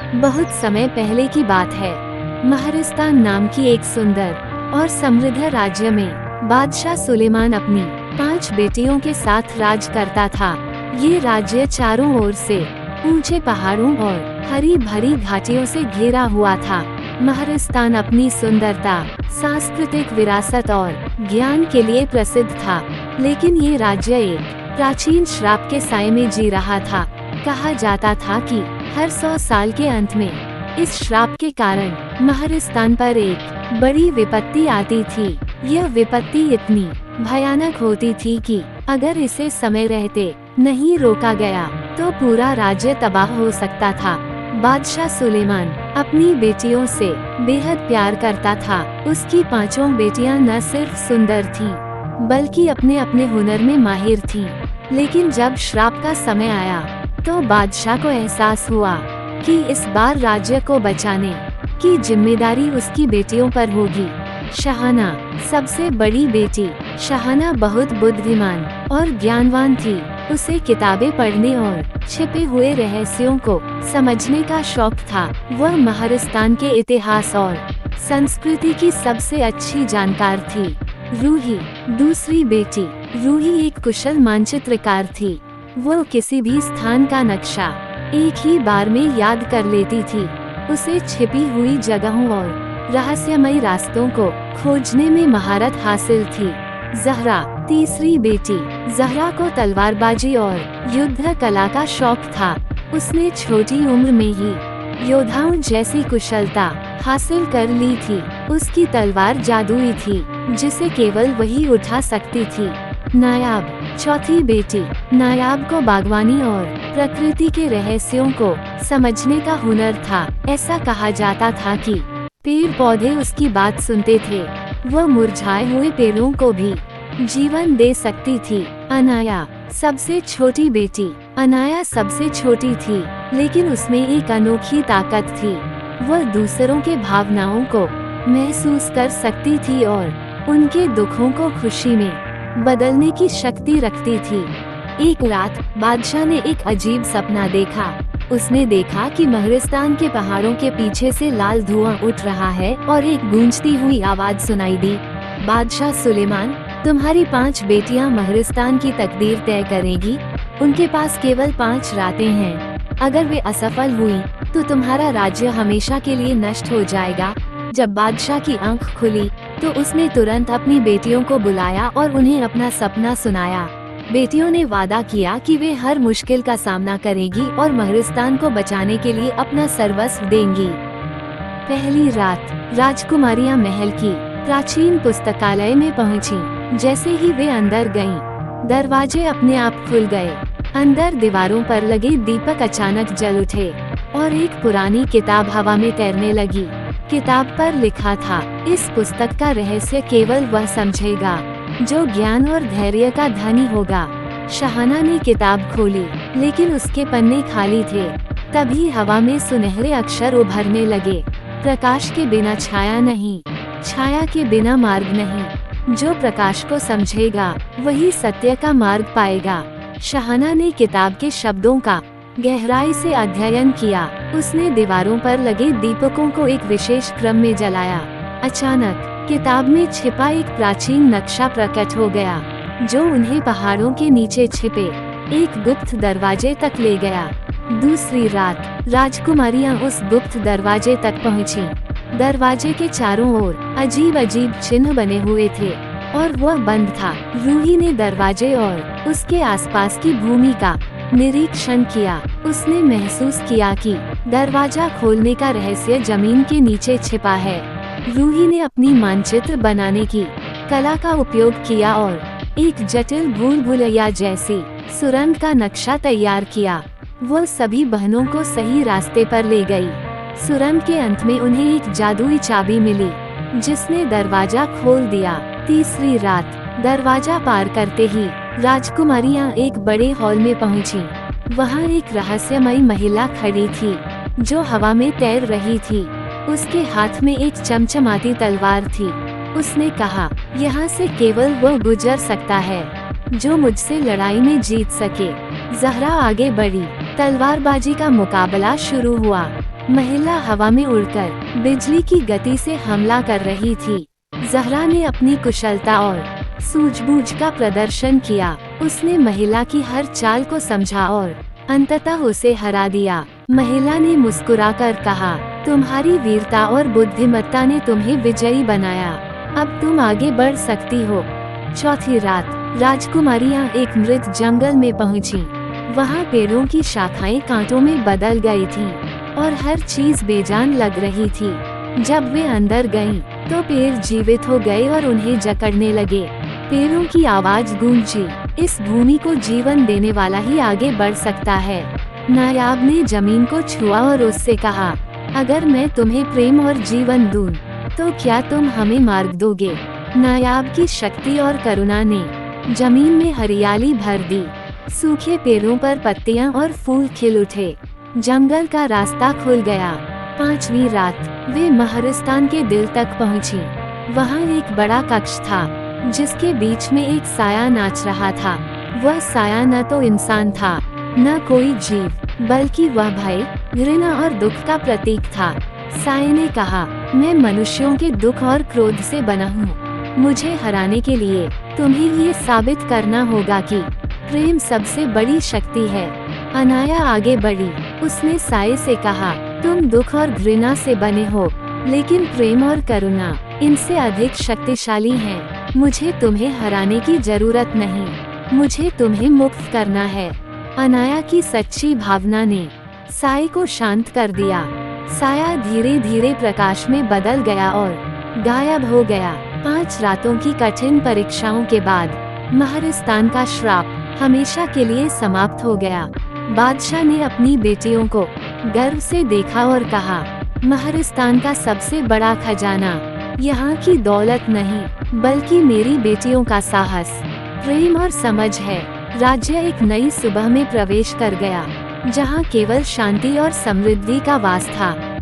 बहुत समय पहले की बात है। महरिस्तान नाम की एक सुंदर और समृद्ध राज्य में बादशाह सुलेमान अपनी 5 बेटियों के साथ राज करता था। ये राज्य चारों ओर से ऊंचे पहाड़ों और हरी भरी घाटियों से घिरा हुआ था। महरिस्तान अपनी सुंदरता, सांस्कृतिक विरासत और ज्ञान के लिए प्रसिद्ध था, लेकिन ये राज्य एक प्राचीन श्राप के साए में जी रहा था। कहा जाता था कि हर 100 साल के अंत में इस श्राप के कारण महरिस्तान पर एक बड़ी विपत्ति आती थी। यह विपत्ति इतनी भयानक होती थी कि अगर इसे समय रहते नहीं रोका गया तो पूरा राज्य तबाह हो सकता था। बादशाह सुलेमान अपनी बेटियों से बेहद प्यार करता था। उसकी 5 बेटियां न सिर्फ सुंदर थीं, बल्कि अपने अपने हुनर में माहिर थीं। लेकिन जब श्राप का समय आया तो बादशाह को एहसास हुआ कि इस बार राज्य को बचाने की जिम्मेदारी उसकी बेटियों पर होगी। शाहाना, सबसे बड़ी बेटी शाहाना बहुत बुद्धिमान और ज्ञानवान थी। उसे किताबें पढ़ने और छिपे हुए रहस्यों को समझने का शौक था। वह महरिस्तान के इतिहास और संस्कृति की सबसे अच्छी जानकार थी। रूही, दूसरी बेटी रूही एक कुशल मानचित्रकार थी। वह किसी भी स्थान का नक्शा एक ही बार में याद कर लेती थी। उसे छिपी हुई जगहों और रहस्यमयी रास्तों को खोजने में महारत हासिल थी। जहरा, तीसरी बेटी जहरा को तलवारबाजी और युद्ध कला का शौक था। उसने छोटी उम्र में ही योद्धाओं जैसी कुशलता हासिल कर ली थी। उसकी तलवार जादुई थी, जिसे केवल वही उठा सकती थी। नायाब, चौथी बेटी नायाब को बागवानी और प्रकृति के रहस्यों को समझने का हुनर था। ऐसा कहा जाता था कि पेड़ पौधे उसकी बात सुनते थे। वह मुरझाए हुए पेड़ों को भी जीवन दे सकती थी। अनाया, सबसे छोटी बेटी अनाया सबसे छोटी थी, लेकिन उसमें एक अनोखी ताकत थी। वह दूसरों के भावनाओं को महसूस कर सकती थी और उनके दुखों को खुशी में बदलने की शक्ति रखती थी। एक रात बादशाह ने एक अजीब सपना देखा। उसने देखा कि महरिस्तान के पहाड़ों के पीछे से लाल धुआं उठ रहा है और एक गूंजती हुई आवाज सुनाई दी। बादशाह सुलेमान, तुम्हारी 5 बेटियां महरिस्तान की तकदीर तय करेगी। उनके पास केवल 5 रातें हैं। अगर वे असफल हुई तो तुम्हारा राज्य हमेशा के लिए नष्ट हो जाएगा। जब बादशाह की आंख खुली तो उसने तुरंत अपनी बेटियों को बुलाया और उन्हें अपना सपना सुनाया। बेटियों ने वादा किया कि वे हर मुश्किल का सामना करेगी और महरिस्तान को बचाने के लिए अपना सर्वस्व देंगी। पहली रात राजकुमारियां महल की प्राचीन पुस्तकालय में पहुंची। जैसे ही वे अंदर गईं, दरवाजे अपने आप खुल गए। अंदर दीवारों पर लगे दीपक अचानक जल उठे और एक पुरानी किताब हवा में तैरने लगी। किताब पर लिखा था, इस पुस्तक का रहस्य केवल वह समझेगा जो ज्ञान और धैर्य का धनी होगा। शाहाना ने किताब खोली, लेकिन उसके पन्ने खाली थे। तभी हवा में सुनहरे अक्षर उभरने लगे। प्रकाश के बिना छाया नहीं, छाया के बिना मार्ग नहीं। जो प्रकाश को समझेगा वही सत्य का मार्ग पाएगा। शाहाना ने किताब के शब्दों का गहराई से अध्ययन किया। उसने दीवारों पर लगे दीपकों को एक विशेष क्रम में जलाया। अचानक किताब में छिपा एक प्राचीन नक्शा प्रकट हो गया, जो उन्हें पहाड़ों के नीचे छिपे एक गुप्त दरवाजे तक ले गया। दूसरी रात राजकुमारियां उस गुप्त दरवाजे तक पहुंची। दरवाजे के चारों ओर अजीब अजीब चिन्ह बने हुए थे और वह बंद था। रूही ने दरवाजे और उसके आसपास की भूमि का निरीक्षण किया। उसने महसूस किया कि दरवाजा खोलने का रहस्य जमीन के नीचे छिपा है। रूही ने अपनी मानचित्र बनाने की कला का उपयोग किया और एक जटिल भूल भुलैया जैसी सुरंग का नक्शा तैयार किया। वह सभी बहनों को सही रास्ते पर ले गई। सुरंग के अंत में उन्हें एक जादुई चाबी मिली, जिसने दरवाजा खोल दिया। तीसरी रात दरवाजा पार करते ही राजकुमारियां एक बड़े हॉल में पहुंची। वहां एक रहस्यमयी महिला खड़ी थी, जो हवा में तैर रही थी। उसके हाथ में एक चमचमाती तलवार थी। उसने कहा, यहाँ से केवल वह गुजर सकता है जो मुझसे लड़ाई में जीत सके। जहरा आगे बढ़ी। तलवारबाजी का मुकाबला शुरू हुआ। महिला हवा में उड़कर बिजली की गति से हमला कर रही थी। ज़हरा ने अपनी कुशलता और सूझबूझ का प्रदर्शन किया। उसने महिला की हर चाल को समझा और अंततः उसे हरा दिया। महिला ने मुस्कुराकर कहा, तुम्हारी वीरता और बुद्धिमत्ता ने तुम्हें विजयी बनाया। अब तुम आगे बढ़ सकती हो। चौथी रात राजकुमारियां एक मृत जंगल में पहुंची। वहां पेड़ों की शाखाएं कांटों में बदल गई थीं और हर चीज बेजान लग रही थी। जब वे अंदर गईं, तो पेड़ जीवित हो गए और उन्हें जकड़ने लगे। पेड़ों की आवाज गूंजी, इस भूमि को जीवन देने वाला ही आगे बढ़ सकता है। नायाब ने जमीन को छुआ और उससे कहा, अगर मैं तुम्हें प्रेम और जीवन दूं, तो क्या तुम हमें मार्ग दोगे? नायाब की शक्ति और करुणा ने जमीन में हरियाली भर दी। सूखे पेड़ों पर पत्तियां और फूल खिल उठे। जंगल का रास्ता खुल गया। पांचवी रात वे महरिस्तान के दिल तक पहुंची। वहां एक बड़ा कक्ष था, जिसके बीच में एक साया नाच रहा था। वह साया न तो इंसान था, न कोई जीव, बल्कि वह भय, घृणा और दुख का प्रतीक था। साये ने कहा, मैं मनुष्यों के दुख और क्रोध से बना हूँ। मुझे हराने के लिए तुम्हें ये साबित करना होगा कि प्रेम सबसे बड़ी शक्ति है। अनाया आगे बढ़ी। उसने साये से कहा, तुम दुख और घृणा से बने हो, लेकिन प्रेम और करुणा इनसे अधिक शक्तिशाली हैं। मुझे तुम्हें हराने की जरूरत नहीं, मुझे तुम्हें मुक्त करना है। अनाया की सच्ची भावना ने साये को शांत कर दिया। साया धीरे धीरे प्रकाश में बदल गया और गायब हो गया। 5 रातों की कठिन परीक्षाओं के बाद महरिस्तान का श्राप हमेशा के लिए समाप्त हो गया। बादशाह ने अपनी बेटियों को गर्व से देखा और कहा, महरिस्तान का सबसे बड़ा खजाना यहाँ की दौलत नहीं, बल्कि मेरी बेटियों का साहस, प्रेम और समझ है। राज्य एक नई सुबह में प्रवेश कर गया, जहाँ केवल शांति और समृद्धि का वास था।